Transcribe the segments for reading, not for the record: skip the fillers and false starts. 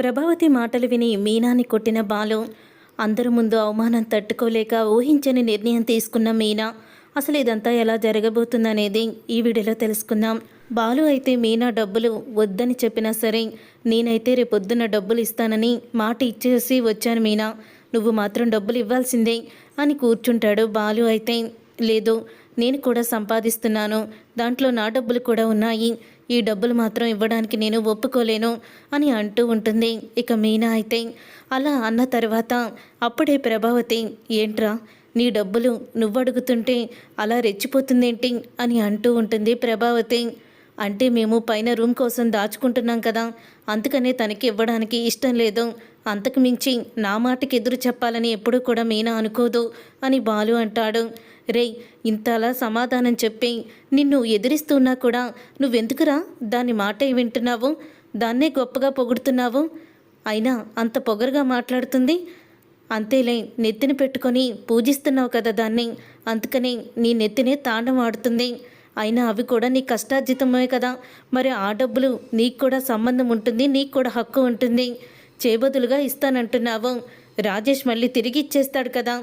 ప్రభావతి మాటలు విని మీనాని కొట్టిన బాలు. అందరి ముందు అవమానం తట్టుకోలేక ఊహించని నిర్ణయం తీసుకున్న మీనా. అసలు ఇదంతా ఎలా జరగబోతుందనేది ఈ వీడియోలో తెలుసుకుందాం. బాలు అయితే మీనా డబ్బులు వద్దని చెప్పినా సరే, నేనైతే రేపొద్దున్న డబ్బులు ఇస్తానని మాట ఇచ్చేసి వచ్చాను మీనా, నువ్వు మాత్రం డబ్బులు ఇవ్వాల్సిందే అని కూర్చుంటాడు. బాలు అయితే లేదు, నేను కూడా సంపాదిస్తున్నాను, దాంట్లో నా డబ్బులు కూడా ఉన్నాయి, ఈ డబ్బులు మాత్రం ఇవ్వడానికి నేను ఒప్పుకోలేను అని అంటూ ఉంటుంది. ఇక మీనా అయితే అలా అన్న తర్వాత అప్పుడే ప్రభావతి, ఏంట్రా నీ డబ్బులు నువ్వు అడుగుతుంటే అలా రెచ్చిపోతుందేంటి అని అంటూ ఉంటుంది ప్రభావతి. అంటే మేము పైన రూమ్ కోసం దాచుకుంటున్నాం కదా, అందుకనే తనకి ఇవ్వడానికి ఇష్టం లేదు, అంతకు మించి నా మాటకి ఎదురు చెప్పాలని ఎప్పుడూ కూడా మీనా అనుకోదు అని బాలు అంటాడు. రే, ఇంతలా సమాధానం చెప్పి నిన్ను ఎదిరిస్తున్నా కూడా నువ్వెందుకురా దాని మాటే వింటున్నావు, దాన్నే గొప్పగా పొగుడుతున్నావు, అయినా అంత పొగరుగా మాట్లాడుతుంది, అంతేలే నెత్తిని పెట్టుకొని పూజిస్తున్నావు కదా దాన్ని, అందుకని నీ నెత్తినే తాండం ఆడుతుంది, అయినా అవి కూడా నీ కష్టార్జితమే కదా, మరి ఆ డబ్బులు నీకు కూడా సంబంధం ఉంటుంది, నీకు కూడా హక్కు ఉంటుంది, చేబదులుగా ఇస్తానంటున్నావు, రాజేష్ మళ్ళీ తిరిగి ఇచ్చేస్తాడు కదా,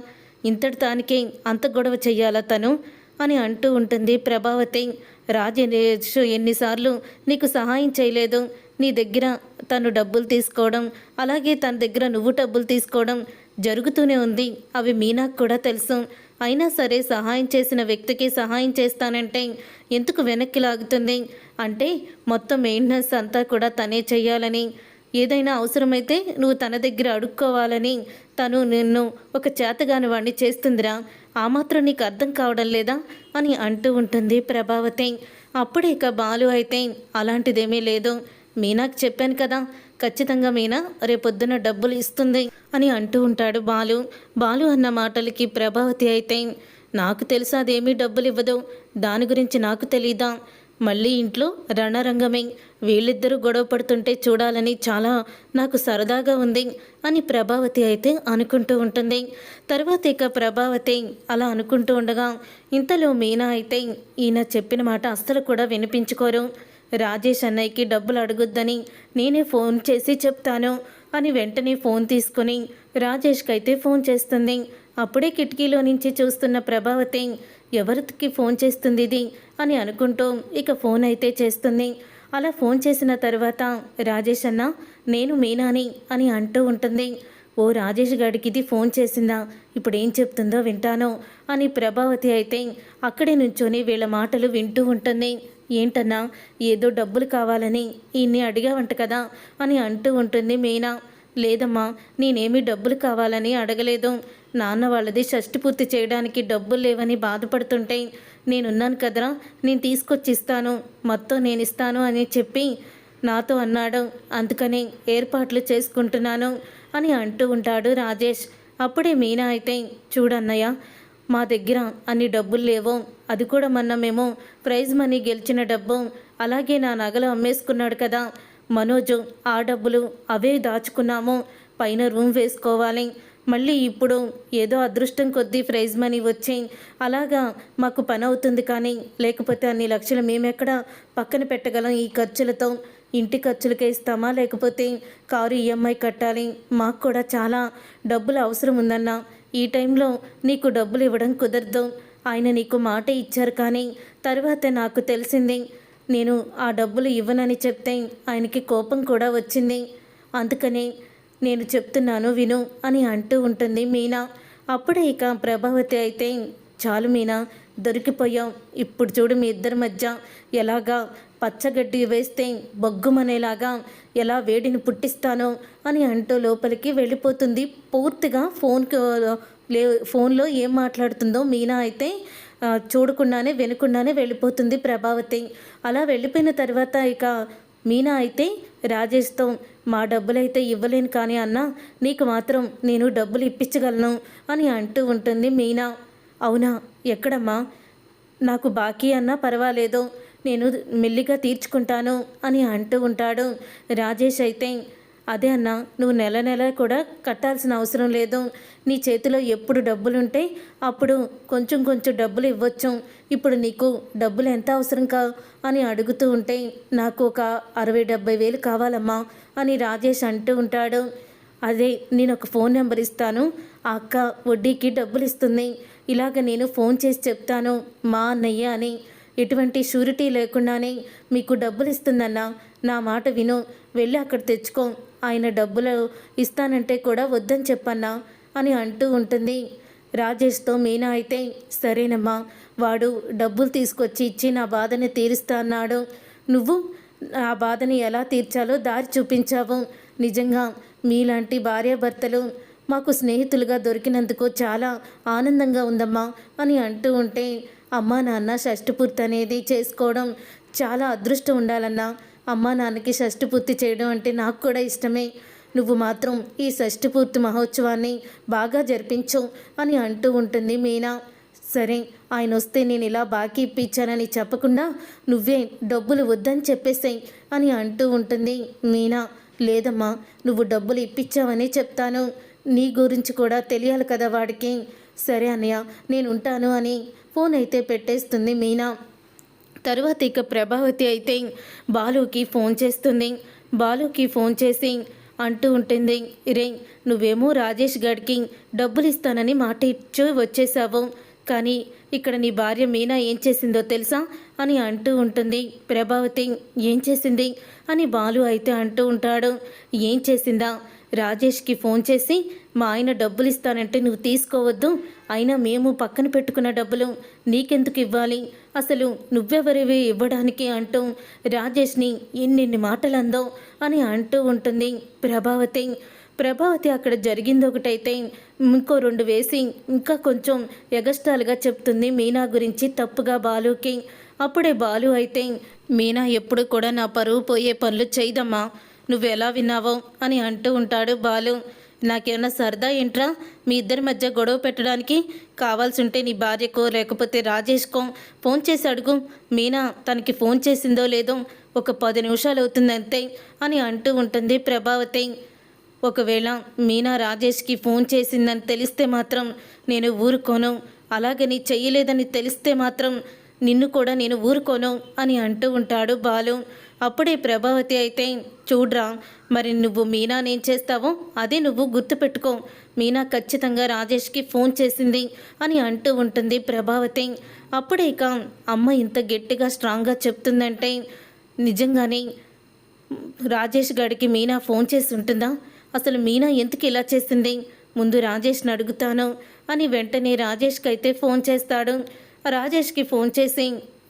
ఇంతటి దానికే అంత గొడవ చెయ్యాలా తను అని అంటూ ఉంటుంది ప్రభావతి. రాజేష్ ఎన్నిసార్లు నీకు సహాయం చేయలేదు, నీ దగ్గర తను డబ్బులు తీసుకోవడం, అలాగే తన దగ్గర నువ్వు డబ్బులు తీసుకోవడం జరుగుతూనే ఉంది, అవి మీనాకు కూడా తెలుసు, అయినా సరే సహాయం చేసిన వ్యక్తికి సహాయం చేస్తానంటే ఎందుకు వెనక్కి లాగుతుంది, అంటే మొత్తం మెయింటెనెన్స్ అంతా కూడా తనే చెయ్యాలని, ఏదైనా అవసరమైతే నువ్వు తన దగ్గర అడుక్కోవాలని తను నిన్ను ఒక చేతగాని వాడిని చేస్తుందిరా, ఆ మాత్రం నీకు అర్థం కావడం లేదా అని అంటూ ఉంటుంది ప్రభావతి. అప్పుడే ఇక బాలు అయితే అలాంటిదేమీ లేదు, మీనాకు చెప్పాను కదా, ఖచ్చితంగా మీనా రేపొద్దున డబ్బులు ఇస్తుంది అని అంటూ ఉంటాడు బాలు. బాలు అన్న మాటలకి ప్రభావతి అయితే, నాకు తెలుసు అదేమీ డబ్బులు ఇవ్వదు, దాని గురించి నాకు తెలీదా, మళ్ళీ ఇంట్లో రణరంగమే, వీళ్ళిద్దరూ గొడవ పడుతుంటే చూడాలని చాలా నాకు సరదాగా ఉంది అని ప్రభావతి అయితే అనుకుంటూ ఉంటుంది. తర్వాత ఇక ప్రభావతి అలా అనుకుంటూ ఉండగా ఇంతలో మీనా అయితే ఈయన చెప్పిన మాట అస్సలు కూడా వినిపించుకోరు. రాజేష్ అన్నయ్యకి డబ్బులు అడగొద్దని నేనే ఫోన్ చేసి చెప్తాను అని వెంటనే ఫోన్ తీసుకొని రాజేష్కి అయితే ఫోన్ చేస్తుంది. అప్పుడే కిటికీలో నుంచి చూస్తున్న ప్రభావతి, ఎవరికి ఫోన్ చేస్తుంది ఇది అని అనుకుంటూ ఇక ఫోన్ అయితే చేస్తుంది. అలా ఫోన్ చేసిన తర్వాత, రాజేష్ అన్న, నేను మీనాని అని అంటూ ఉంటుంది. ఓ రాజేష్ గారికి ఇది ఫోన్ చేసిందా, ఇప్పుడు ఏం చెప్తుందో వింటాను అని ప్రభావతి అయితే అక్కడే నుంచొని వీళ్ళ మాటలు వింటూ ఉంటుంది. ఏంటన్నా, ఏదో డబ్బులు కావాలని ఈయన్ని అడిగావంట కదా అని అంటూ ఉంటుంది మీనా. లేదమ్మా, నేనేమీ డబ్బులు కావాలని అడగలేదు, నాన్న వాళ్ళది షష్టి పూర్తి చేయడానికి డబ్బులు లేవని బాధపడుతుంటే నేనున్నాను కదరా, నేను తీసుకొచ్చి ఇస్తాను, మొత్తం నేను ఇస్తాను అని చెప్పి నాతో అన్నాడు, అందుకని ఏర్పాట్లు చేసుకుంటున్నాను అని అంటూ ఉంటాడు రాజేష్. అప్పుడే మీనా అయితే, చూడన్నయ్య, మా దగ్గర అన్ని డబ్బులు లేవు, అది కూడా మొన్న మేము ప్రైజ్ మనీ గెలిచిన డబ్బు, అలాగే నా నగలు అమ్మేసుకున్నాడు కదా మనోజు, ఆ డబ్బులు అవే దాచుకున్నాము, పైన రూమ్ వేసుకోవాలి, మళ్ళీ ఇప్పుడు ఏదో అదృష్టం కొద్దీ ప్రైజ్ మనీ వచ్చి అలాగా మాకు పని అవుతుంది, కానీ లేకపోతే అన్ని లక్షలు మేమెక్కడ పక్కన పెట్టగలం, ఈ ఖర్చులతో ఇంటి ఖర్చులకే ఇస్తామా, లేకపోతే కారు ఈఎంఐ కట్టాలి, మాకు కూడా చాలా డబ్బులు అవసరం ఉందన్న, ఈ టైంలో నీకు డబ్బులు ఇవ్వడం కుదరదు, ఆయన నీకు మాట ఇచ్చారు, కానీ తర్వాత నాకు తెలిసింది నేను ఆ డబ్బులు ఇవ్వనని చెప్తే ఆయనకి కోపం కూడా వచ్చింది, అందుకనే నేను చెప్తున్నాను విను అని అంటూ ఉంటుంది మీనా. అప్పుడే ఇక ప్రభావతి అయితే, చాలు మీనా, దొరికిపోయాం, ఇప్పుడు చూడు మీ ఇద్దరి మధ్య ఎలాగా పచ్చగడ్డి వేస్తే బొగ్గుమనేలాగా ఎలా వేడిని పుట్టిస్తానో అని అంటూ లోపలికి వెళ్ళిపోతుంది. పూర్తిగా ఫోన్లో ఏం మాట్లాడుతుందో మీనా అయితే చూడకుండానే వినకుండానే వెళ్ళిపోతుంది ప్రభావతి. అలా వెళ్ళిపోయిన తర్వాత ఇక మీనా అయితే రాజేష్తో, మా డబ్బులైతే ఇవ్వలేను కానీ అన్న, నీకు మాత్రం నేను డబ్బులు ఇప్పించగలను అని అంటూ ఉంటుంది మీనా. అవునా, ఎక్కడమ్మా, నాకు బాకీ అన్నా పర్వాలేదు, నేను మెల్లిగా తీర్చుకుంటాను అని అంటూ ఉంటాడు రాజేష్ అయితే. అదే అన్న, నువ్వు నెల నెల కూడా కట్టాల్సిన అవసరం లేదు, నీ చేతిలో ఎప్పుడు డబ్బులుంటే అప్పుడు కొంచెం కొంచెం డబ్బులు ఇవ్వచ్చు, ఇప్పుడు నీకు డబ్బులు ఎంత అవసరం అని అడుగుతూ ఉంటే, నాకు ఒక 60-70 వేలు కావాలమ్మా అని రాజేష్ అంటూ ఉంటాడు. అదే నేను ఒక ఫోన్ నెంబర్ ఇస్తాను, ఆ అక్క వడ్డీకి డబ్బులు ఇస్తుంది, ఇలాగ నేను ఫోన్ చేసి చెప్తాను మా అన్నయ్య అని, ఎటువంటి షూరిటీ లేకుండానే మీకు డబ్బులు ఇస్తుందన్నా, నా మాట విను, వెళ్ళి అక్కడ తెచ్చుకో, ఆయన డబ్బులు ఇస్తానంటే కూడా వద్దని చెప్పన్నా అని అంటూ ఉంటుంది. రాజేష్తో మీనా అయితే సరేనమ్మా, వాడు డబ్బులు తీసుకొచ్చి ఇచ్చి నా బాధని తీరుస్తా అన్నాడు, నువ్వు ఆ బాధని ఎలా తీర్చాలో దారి చూపించావు. నిజంగా మీలాంటి భార్యాభర్తలు మాకు స్నేహితులుగా దొరికినందుకు చాలా ఆనందంగా ఉందమ్మా అని అంటూ ఉంటే, అమ్మా నాన్న షష్ఠపూర్తి అనేది చేసుకోవడం చాలా అదృష్టం ఉండాలన్నా, అమ్మా నాన్నకి షష్ఠపూర్తి చేయడం అంటే నాకు కూడా ఇష్టమే, నువ్వు మాత్రం ఈ షష్ఠపూర్తి మహోత్సవాన్ని బాగా జరిపించు అని అంటూ ఉంటుంది మీనా. సరే, ఆయన వస్తే నేను ఇలా బాకీ ఇప్పించానని చెప్పకుండా నువ్వే డబ్బులు వద్దని చెప్పేసాయి అని అంటూ ఉంటుంది మీనా. లేదమ్మా, నువ్వు డబ్బులు ఇప్పించావని చెప్తాను, నీ గురించి కూడా తెలియాలి కదా వాడికి. సరే అన్నయ్య, నేను ఉంటాను అని ఫోన్ అయితే పెట్టేస్తుంది మీనా. తర్వాత ఇక ప్రభావతి అయితే బాలుకి ఫోన్ చేస్తుంది. బాలుకి ఫోన్ చేసి అంటూ ఉంటుంది, రే నువ్వేమో రాజేష్ గడికి డబ్బులు ఇస్తానని మాట ఇచ్చు వచ్చేసావు, కానీ ఇక్కడ నీ భార్య మీనా ఏం చేసిందో తెలుసా అని అంటూ ఉంటుంది ప్రభావతి. ఏం చేసింది అని బాలు అయితే అంటూ ఉంటాడు. ఏం చేసిందా, రాజేష్కి ఫోన్ చేసి మా ఆయన డబ్బులు ఇస్తానంటే నువ్వు తీసుకోవద్దు, అయినా మేము పక్కన పెట్టుకున్న డబ్బులు నీకెందుకు ఇవ్వాలి, అసలు నువ్వెవరివి ఇవ్వడానికి అంటూ రాజేష్ని ఎన్నెన్ని మాటలు అందో అని అంటూ ఉంటుంది ప్రభావతి. ప్రభావతి అక్కడ జరిగింది ఒకటైతే ఇంకో 2 వేసి ఇంకా కొంచెం ఎగస్టాలుగా చెప్తుంది మీనా గురించి తప్పుగా బాలుకి. అప్పుడే బాలు అయితే, మీనా ఎప్పుడు కూడా నా పరువు పోయే పనులు చేయదమ్మా, నువ్వు ఎలా విన్నావో అని అంటూ ఉంటాడు బాలు. నాకేమన్నా సరదా ఏంట్రా మీ ఇద్దరి మధ్య గొడవ పెట్టడానికి, కావాల్సి ఉంటే నీ భార్యకో లేకపోతే రాజేష్కో ఫోన్ చేసి అడుగు, మీనా తనకి ఫోన్ చేసిందో లేదో, ఒక 10 నిమిషాలు అవుతుంది అంతే అని అంటూ ఉంటుంది ప్రభావతి. ఒకవేళ మీనా రాజేష్కి ఫోన్ చేసిందని తెలిస్తే మాత్రం నేను ఊరుకోను, అలాగని చెయ్యలేదని తెలిస్తే మాత్రం నిన్ను కూడా నేను ఊరుకోను అని అంటూ ఉంటాడు బాలు. అప్పుడే ప్రభావతి అయితే, చూడ్రా మరి నువ్వు మీనానేం చేస్తావో అదే నువ్వు గుర్తుపెట్టుకో, మీనా ఖచ్చితంగా రాజేష్కి ఫోన్ చేసింది అని అంటూ ఉంటుంది ప్రభావతి. అప్పుడే ఇక అమ్మ ఇంత గట్టిగా స్ట్రాంగ్గా చెప్తుందంటే నిజంగానే రాజేష్ గడికి మీనా ఫోన్ చేసి ఉంటుందా, అసలు మీనా ఎందుకు ఇలా చేసింది, ముందు రాజేష్ని అడుగుతాను అని వెంటనే రాజేష్కి అయితే ఫోన్ చేస్తాడు. రాజేష్కి ఫోన్ చేసి,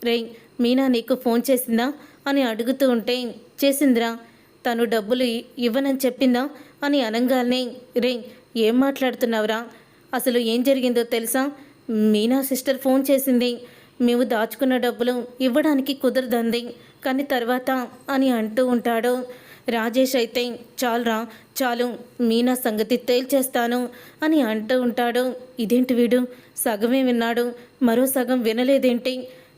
రే మీనా నీకు ఫోన్ చేసిందా అని అడుగుతూ ఉంటే, చేసిందిరా, తను డబ్బులు ఇవ్వనని చెప్పిందా అని అనగానే, రే ఏం మాట్లాడుతున్నావురా, అసలు ఏం జరిగిందో తెలుసా, మీనా సిస్టర్ ఫోన్ చేసింది, మేము దాచుకున్న డబ్బులు ఇవ్వడానికి కుదరదంది, కానీ తర్వాత అని అంటూ ఉంటాడు. రాజేష్ అయితే, చాలురా చాలు, మీనా సంగతి తేల్చేస్తాను అని అంటూ ఉంటాడు. ఇదేంటి వీడు సగమే విన్నాడు, మరో సగం వినలేదేంటి,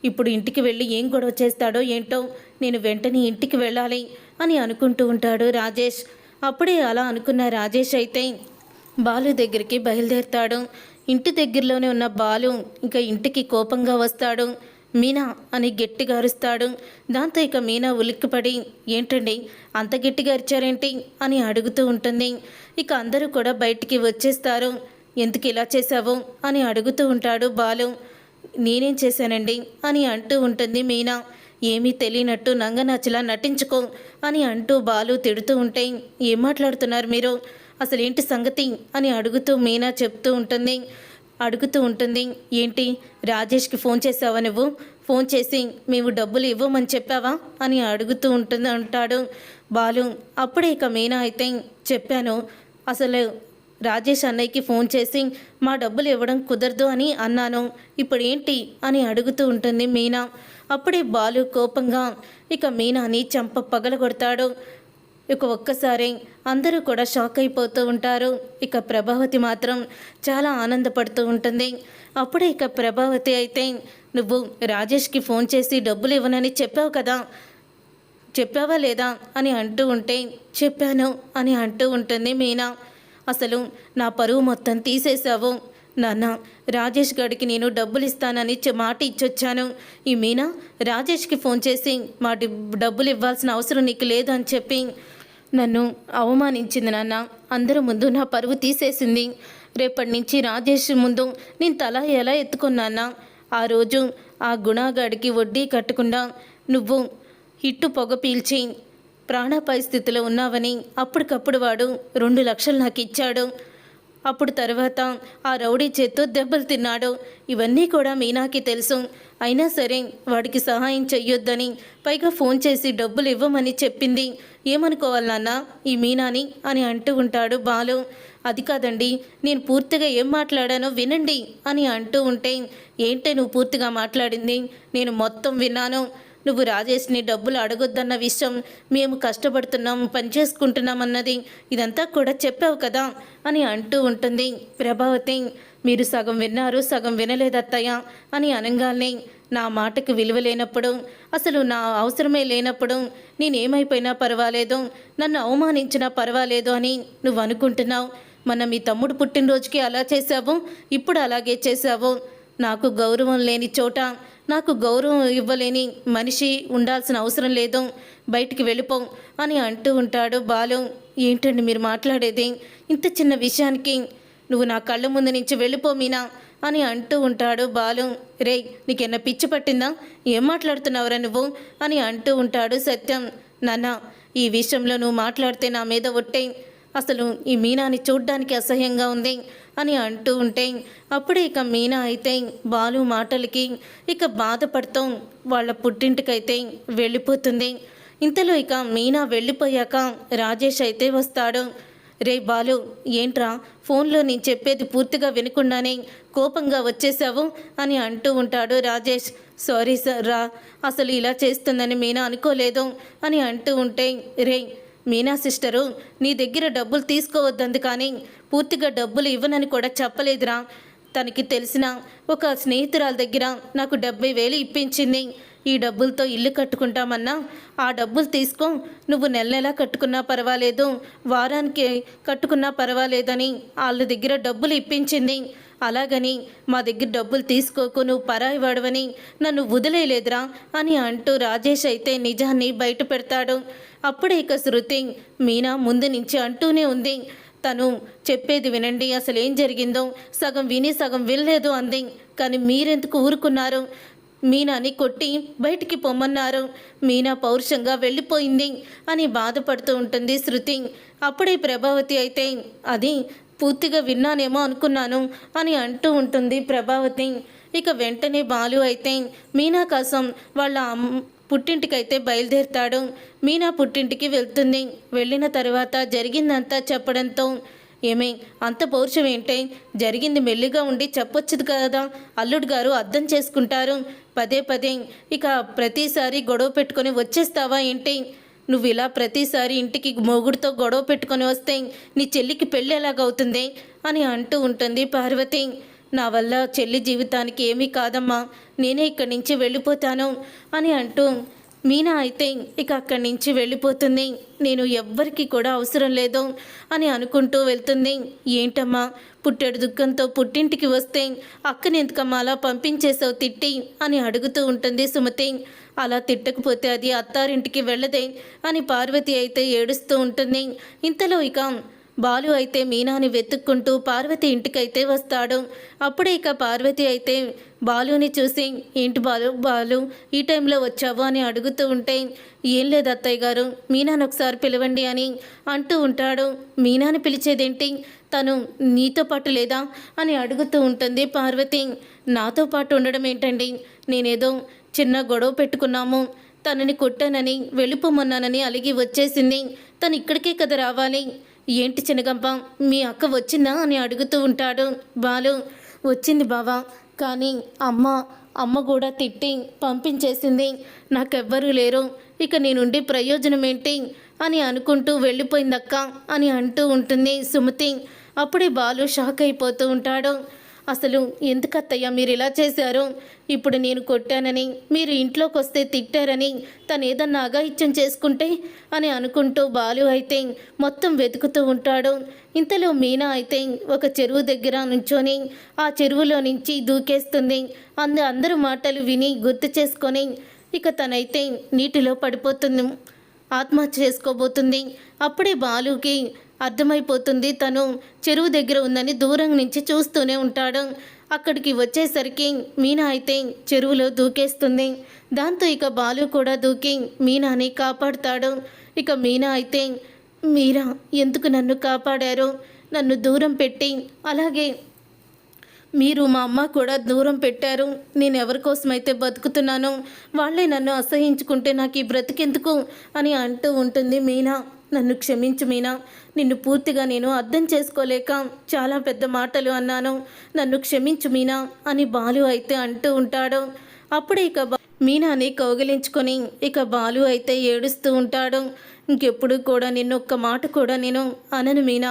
ఇప్పుడు ఇంటికి వెళ్ళి ఏం గొడవ చేస్తాడో ఏంటో, నేను వెంటనే ఇంటికి వెళ్ళాలి అని అనుకుంటూ ఉంటాడు రాజేష్. అప్పుడే అలా అనుకున్న రాజేష్ అయితే బాలు దగ్గరికి బయలుదేరుతాడు. ఇంటి దగ్గరలోనే ఉన్న బాలు ఇంకా ఇంటికి కోపంగా వస్తాడు. మీనా అని గట్టిగా అరుస్తాడు. దాంతో ఇక మీనా ఉలిక్కిపడి, ఏంటండి అంత గట్టిగా అరిచారేంటి అని అడుగుతూ ఉంటుంది. ఇక అందరూ కూడా బయటికి వచ్చేస్తారు. ఎందుకు ఇలా చేశావు అని అడుగుతూ ఉంటాడు బాలు. నేనేం చేశానండి అని అంటూ ఉంటుంది మీనా. ఏమీ తెలియనట్టు నంగనాచిలా నటించుకో అని అంటూ బాలు తిడుతూ ఉంటే, ఏం మాట్లాడుతున్నారు మీరు, అసలు ఏంటి సంగతి అని అడుగుతూ మీనా అడుగుతూ ఉంటుంది. ఏంటి రాజేష్కి ఫోన్ చేసావా, నువ్వు ఫోన్ చేసి మేము డబ్బులు ఇవ్వమని చెప్పావా అని అడుగుతూ అంటాడు బాలు. అప్పుడే ఇక మీనా అయితే, చెప్పాను, అసలు రాజేష్ అన్నయ్యకి ఫోన్ చేసి మా డబ్బులు ఇవ్వడం కుదరదు అని అన్నాను, ఇప్పుడు ఏంటి అని అడుగుతూ ఉంటుంది మీనా. అప్పుడే బాలు కోపంగా ఇక మీనాని చంప పగలగొడతాడు. ఇక ఒక్కసారి అందరూ కూడా షాక్ అయిపోతూ ఉంటారు. ఇక ప్రభావతి మాత్రం చాలా ఆనందపడుతూ ఉంటుంది. అప్పుడే ఇక ప్రభావతి అయితే, నువ్వు రాజేష్కి ఫోన్ చేసి డబ్బులు ఇవ్వనని చెప్పావు కదా, చెప్పావా లేదా అని అంటూ ఉంటే, చెప్పాను అని అంటూ ఉంటుంది మీనా. అసలు నా పరువు మొత్తం తీసేశావు నాన్న, రాజేష్ గడికి నేను డబ్బులు ఇస్తానని మాట ఇచ్చొచ్చాను, ఈ మీనా రాజేష్కి ఫోన్ చేసి మా డబ్బులు ఇవ్వాల్సిన అవసరం నీకు లేదు అని చెప్పి నన్ను అవమానించింది నాన్న. అందరి ముందు నా పరువు తీసేసింది. రేపటి నుంచి రాజేష్ ముందు నేను తల ఎలా ఎత్తుకున్నానా? ఆ రోజు ఆ గుణాగాడికి వడ్డీ కట్టకుండా నువ్వు హిట్టు పొగ పీల్చి ప్రాణాపాయ స్థితిలో ఉన్నావని అప్పటికప్పుడు వాడు 2 లక్షలు నాకు ఇచ్చాడు. అప్పుడు తర్వాత ఆ రౌడీ చేత్తో దెబ్బలు తిన్నాడు. ఇవన్నీ కూడా మీనాకి తెలుసు. అయినా సరే వాడికి సహాయం చెయ్యొద్దని, పైగా ఫోన్ చేసి డబ్బులు ఇవ్వమని చెప్పింది. ఏమనుకోవాలి నాన్న ఈ మీనాని అని అంటూ ఉంటాడు బాలు. అది కాదండి, నేను పూర్తిగా ఏం మాట్లాడానో వినండి అని అంటూ ఉంటే, ఏంటే నువ్వు పూర్తిగా మాట్లాడింది? నేను మొత్తం విన్నాను. నువ్వు రాజేష్ని డబ్బులు అడగొద్దన్న విషయం, మేము కష్టపడుతున్నాం పని చేసుకుంటున్నాం అన్నది ఇదంతా కూడా చెప్పావు కదా అని అంటూ ఉంటుంది ప్రభావతి. మీరు సగం విన్నారు, సగం వినలేదత్తయ్య అని అనగానే, నా మాటకు విలువ లేనప్పుడు, అసలు నా అవసరమే లేనప్పుడు నేనేమైపోయినా పర్వాలేదు, నన్ను అవమానించినా పర్వాలేదు అని నువ్వు అనుకుంటున్నావు. మన మీ తమ్ముడు పుట్టినరోజుకి అలా చేశావు, ఇప్పుడు అలాగే చేశావు. నాకు గౌరవం లేని చోట, నాకు గౌరవం ఇవ్వలేని మనిషి ఉండాల్సిన అవసరం లేదు, బయటికి వెళ్ళిపో అని అంటూ ఉంటాడు బాలు. ఏంటండి మీరు మాట్లాడేది? ఇంత చిన్న విషయానికి నువ్వు నా కళ్ళ ముందు నుంచి వెళ్ళిపో మీనా అని అంటూ ఉంటాడు బాలు. రే, నీకెన్న పిచ్చి పట్టిందా? ఏం మాట్లాడుతున్నావురా నువ్వు అని అంటూ ఉంటాడు సత్యం. నాన్న, ఈ విషయంలో నువ్వు మాట్లాడితే నా మీద ఒట్టే. అసలు ఈ మీనాని చూడ్డానికి అసహ్యంగా ఉంది అని అంటూ ఉంటే, అప్పుడే ఇక మీనా అయితే బాలు మాటలకి ఇక బాధపడుతూ వాళ్ళ పుట్టింటికైతే వెళ్ళిపోతుంది. ఇంతలో ఇక మీనా వెళ్ళిపోయాక రాజేష్ అయితే వస్తాడు. రే బాలు, ఏంట్రా ఫోన్లో నేను చెప్పేది పూర్తిగా వినకుండానే కోపంగా వచ్చేసావు అని అంటూ ఉంటాడు రాజేష్. సారీ సార్ రా, అసలు ఇలా చేస్తుందని మీనా అనుకోలేదు అని అంటూ ఉంటే, రే మీనా సిస్టరు, నీ దగ్గర డబ్బులు తీసుకోవద్దంది, కానీ పూర్తిగా డబ్బులు ఇవ్వనని కూడా చెప్పలేదురా. తనకి తెలిసిన ఒక స్నేహితురాల దగ్గర నాకు 70,000 ఇప్పించింది. ఈ డబ్బులతో ఇల్లు కట్టుకుంటామన్నా, ఆ డబ్బులు తీసుకో, నువ్వు నెల నెలా కట్టుకున్నా పర్వాలేదు, వారానికి కట్టుకున్నా పర్వాలేదని వాళ్ళ దగ్గర డబ్బులు ఇప్పించింది. అలాగని మా దగ్గర డబ్బులు తీసుకోకు, నువ్వు పరాయి వాడవని నన్ను వదిలేయలేదురా అని అంటూ రాజేష్ అయితే నిజాన్ని బయట పెడతాడు. అప్పుడే ఇక శృతి మీనా ముందు నుంచి అంటూనే ఉంది, తను చెప్పేది వినండి, అసలు ఏం జరిగిందో సగం విని సగం వినలేదు అంది. కానీ మీరెందుకు ఊరుకున్నారు? మీనాని కొట్టి బయటికి పొమ్మన్నారు, మీనా పౌరుషంగా వెళ్ళిపోయింది అని బాధపడుతూ ఉంటుంది శృతి. అప్పుడే ప్రభావతి అయితే, అది పూర్తిగా విన్నానేమో అనుకున్నాను అని అంటూ ఉంటుంది ప్రభావతి. ఇక వెంటనే బాలు అయితే మీనా కోసం వాళ్ళ పుట్టింటికైతే బయలుదేరుతాడు. మీనా పుట్టింటికి వెళ్తుంది. వెళ్ళిన తర్వాత జరిగిందంతా చెప్పడంతో, ఏమే అంత పౌరుషం ఏంటే? జరిగింది మెల్లిగా ఉండి చెప్పొచ్చుది కదా, అల్లుడు గారు అర్థం చేసుకుంటారు. పదే పదే ఇక ప్రతిసారి గొడవ పెట్టుకొని వచ్చేస్తావా ఏంటి? నువ్వు ఇలా ప్రతిసారి ఇంటికి మొగుడితో గొడవ పెట్టుకొని వస్తే నీ చెల్లికి పెళ్ళి ఎలాగవుతుంది అని అంటూ ఉంటుంది పార్వతి. నా వల్ల చెల్లి జీవితానికి ఏమీ కాదమ్మా, నేనే ఇక్కడి నుంచి వెళ్ళిపోతాను అని అంటూ మీనా అయితే ఇక అక్కడి నుంచి వెళ్ళిపోతుంది. నేను ఎవ్వరికి కూడా అవసరం లేదు అని అనుకుంటూ వెళ్తుంది. ఏంటమ్మా పుట్టెడు దుఃఖంతో పుట్టింటికి వస్తే అక్కని ఎందుకమ్మా అలా పంపించేసావు తిట్టి అని అడుగుతూ ఉంటుంది సుమతి. అలా తిట్టకపోతే అది అత్తారింటికి వెళ్ళదే అని పార్వతి అయితే ఏడుస్తూ ఉంటుంది. ఇంతలో ఇక బాలు అయితే మీనాని వెతుక్కుంటూ పార్వతి ఇంటికైతే వస్తాడు. అప్పుడే ఇక పార్వతి అయితే బాలుని చూసి, ఏంటి బాలు ఈ టైంలో వచ్చావు అని అడుగుతూ ఉంటే, ఏం లేదు అత్తయ్య గారు, మీనాని ఒకసారి పిలవండి అని అంటూ ఉంటాడు. మీనాని పిలిచేదేంటి, తను నీతో పాటు లేదా అని అడుగుతూ ఉంటుంది పార్వతి. నాతో పాటు ఉండడం ఏంటండి, నేనేదో చిన్న గొడవ పెట్టుకున్నాము, తనని కొట్టానని వెళ్ళిపోమన్నానని అలిగి వచ్చేసింది. తను ఇక్కడికే కదా రావాలి. ఏంటి చిన్నగంప, మీ అక్క వచ్చిందా అని అడుగుతూ ఉంటాడు బాలు. వచ్చింది బావా, కానీ అమ్మ కూడా తిట్టి పంపించేసింది. నాకెవ్వరూ లేరు, ఇక నేనుండి ప్రయోజనం ఏంటి అని అనుకుంటూ వెళ్ళిపోయిందక్క అని అంటూ ఉంటుంది సుమతి. అప్పుడే బాలు షాక్ అయిపోతూ ఉంటాడు. అసలు ఎందుకత్తయ్య మీరు ఇలా చేశారు? ఇప్పుడు నేను కొట్టానని, మీరు ఇంట్లోకి వస్తే తిట్టారని, తను ఏదన్నా అఘాయిత్యం చేసుకుంటే అని అనుకుంటూ బాలు అయితే మొత్తం వెతుకుతూ ఉంటాడు. ఇంతలో మీనా అయితే ఒక చెరువు దగ్గర నుంచొని ఆ చెరువులో నుంచి దూకేస్తుంది. అందరూ మాటలు విని గుర్తు చేసుకొని ఇక తనైతే నీటిలో పడిపోతుంది. ఆత్మహత్య చేసుకోబోతుంది. అప్పుడే బాలుకి అర్థమైపోతుంది తను చెరువు దగ్గర ఉందని దూరం నుంచి చూస్తూనే ఉంటాడు. అక్కడికి వచ్చేసరికి మీనా అయితే చెరువులో దూకేస్తుంది. దాంతో ఇక బాలు కూడా దూకి మీనాని కాపాడుతాడు. ఇక మీనా అయితే, మీరా ఎందుకు నన్ను కాపాడారు? నన్ను దూరం పెట్టి, అలాగే మీరు మా అమ్మ కూడా దూరం పెట్టారు. నేను ఎవరి కోసమైతే బతుకుతున్నానో వాళ్ళే నన్ను అసహించుకుంటే నాకు ఈ బ్రతికెందుకు అని అంటూ ఉంటుంది మీనా. నన్ను క్షమించు మీనా, నిన్ను పూర్తిగా నేను అర్థం చేసుకోలేక చాలా పెద్ద మాటలు అన్నాను, నన్ను క్షమించు మీనా అని బాలు అయితే అంటూ ఉంటాడు. అప్పుడే ఇక మీనాని కౌగిలించుకొని ఇక బాలు అయితే ఏడుస్తూ ఉంటాడు. ఇంకెప్పుడు కూడా నిన్ను ఒక్క మాట కూడా నేను అనను మీనా,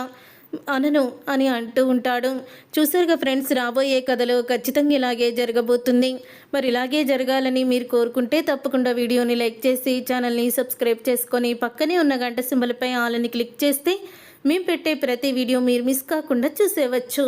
అనను అని అంటూ ఉంటాడు. చూసారుగా ఫ్రెండ్స్, రాబోయే కథలో ఖచ్చితంగా ఇలాగే జరగబోతుంది. మరి ఇలాగే జరగాలని మీరు కోరుకుంటే తప్పకుండా వీడియోని లైక్ చేసి ఛానల్ని సబ్స్క్రైబ్ చేసుకొని పక్కనే ఉన్న గంట సింబల్పై ఆల్ అని క్లిక్ చేస్తే మేము పెట్టే ప్రతి వీడియో మీరు మిస్ కాకుండా చూసేవచ్చు.